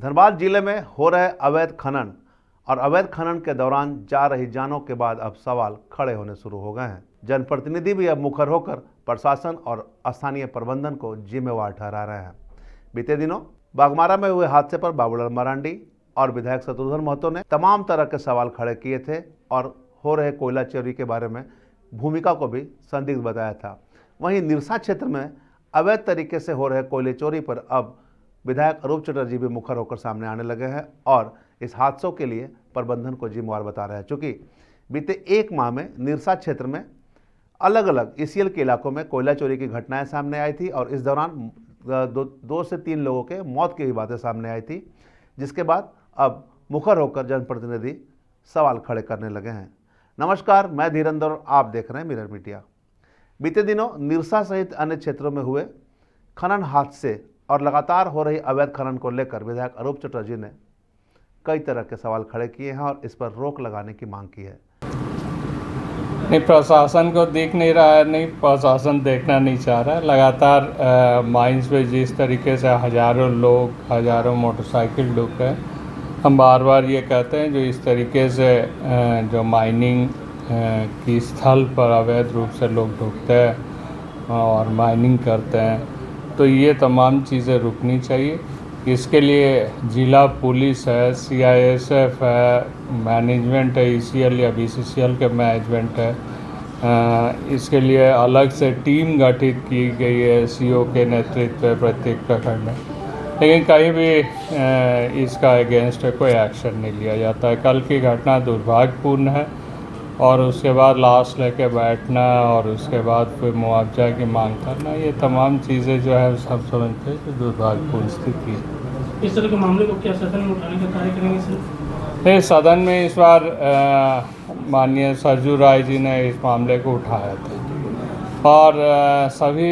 धनबाद जिले में हो रहे अवैध खनन और अवैध खनन के दौरान जा रही जानों के बाद अब सवाल खड़े होने शुरू हो गए हैं। जनप्रतिनिधि भी अब मुखर होकर प्रशासन और स्थानीय प्रबंधन को जिम्मेवार ठहरा रहे हैं। बीते दिनों बाघमारा में हुए हादसे पर बाबूलाल मरांडी और विधायक शत्रुघ्न महतो ने तमाम तरह के सवाल खड़े किए थे और हो रहे कोयला चोरी के बारे में भूमिका को भी संदिग्ध बताया था। वहीं निरसा क्षेत्र में अवैध तरीके से हो रहे कोयले चोरी पर अब विधायक अरूप चटर्जी भी मुखर होकर सामने आने लगे हैं और इस हादसों के लिए प्रबंधन को जिम्मेवार बता रहे हैं। चूँकि बीते एक माह में निरसा क्षेत्र में अलग अलग ईसीएल के इलाकों में कोयला चोरी की घटनाएं सामने आई थी और इस दौरान दो से तीन लोगों के मौत की भी बातें सामने आई थी, जिसके बाद अब मुखर होकर जनप्रतिनिधि सवाल खड़े करने लगे हैं। नमस्कार, मैं धीरेंद्र और आप देख रहे हैं मिरर मीडिया। बीते दिनों निरसा सहित अन्य क्षेत्रों में हुए खनन हादसे और लगातार हो रही अवैध खनन को लेकर विधायक अरूप चटर्जी ने कई तरह के सवाल खड़े किए हैं और इस पर रोक लगाने की मांग की है। नहीं, प्रशासन को दिख नहीं रहा है, नहीं प्रशासन देखना नहीं चाह रहा है। लगातार माइंस पे जिस तरीके से हज़ारों लोग, हज़ारों मोटरसाइकिल डूब गए, हम बार बार ये कहते हैं जो इस तरीके से जो माइनिंग की स्थल पर अवैध रूप से लोग ढुकते हैं और माइनिंग करते हैं, तो ये तमाम चीज़ें रुकनी चाहिए। इसके लिए जिला पुलिस है, सीआईएसएफ है, मैनेजमेंट है, ईसीएल या बीसीसीएल के मैनेजमेंट है। इसके लिए अलग से टीम गठित की गई है सीओ के नेतृत्व में प्रत्येक प्रखंड में, लेकिन कहीं भी इसका अगेंस्ट कोई एक्शन नहीं लिया जाता है। कल की घटना दुर्भाग्यपूर्ण है और उसके बाद लाश लेके बैठना और उसके बाद फिर मुआवजा की मांग करना, ये तमाम चीज़ें जो है सब समझते हैं कि दुर्भाग्यपूर्ण स्थिति है। इस तरह के मामले को क्या सदन में उठाने का कार्य करेंगे सर? सदन में इस बार माननीय सरजू राय जी ने इस मामले को उठाया था और सभी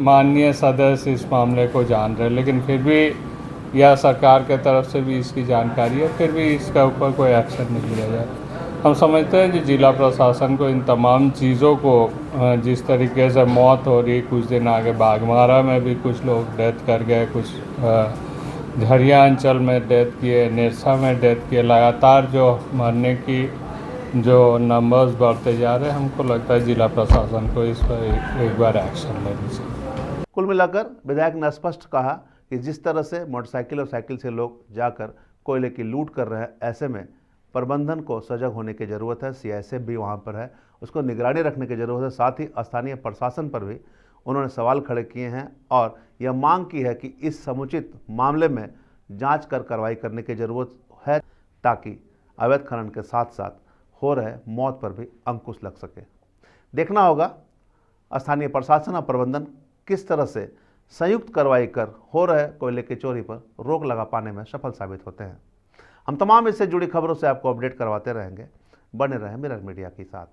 माननीय सदस्य इस मामले को जान रहे हैं, लेकिन फिर भी यह सरकार के तरफ से भी इसकी जानकारी है, फिर भी इसके ऊपर कोई एक्शन नहीं लिया जाता। हम समझते हैं कि जिला प्रशासन को इन तमाम चीज़ों को, जिस तरीके से मौत हो रही, कुछ दिन आगे बाघमारा में भी कुछ लोग डेथ कर गए, कुछ झरिया अंचल में डेथ किए, निरसा में डेथ किए, लगातार जो मरने की जो नंबर्स बढ़ते जा रहे हैं, हमको लगता है जिला प्रशासन को इस पर एक बार एक्शन लेना चाहिए। कुल मिलाकर विधायक ने स्पष्ट कहा कि जिस तरह से मोटरसाइकिल और साइकिल से लोग जाकर कोयले की लूट कर रहे हैं, ऐसे में प्रबंधन को सजग होने की ज़रूरत है। सीआईएसएफ भी वहाँ पर है, उसको निगरानी रखने की ज़रूरत है। साथ ही स्थानीय प्रशासन पर भी उन्होंने सवाल खड़े किए हैं और यह मांग की है कि इस समुचित मामले में जांच कर कार्रवाई करने की ज़रूरत है, ताकि अवैध खनन के साथ साथ हो रहे मौत पर भी अंकुश लग सके। देखना होगा स्थानीय प्रशासन और प्रबंधन किस तरह से संयुक्त कार्रवाई कर हो रहे कोयले की चोरी पर रोक लगा पाने में सफल साबित होते हैं। हम तमाम इससे जुड़ी खबरों से आपको अपडेट करवाते रहेंगे। बने रहें मिरर मीडिया के साथ।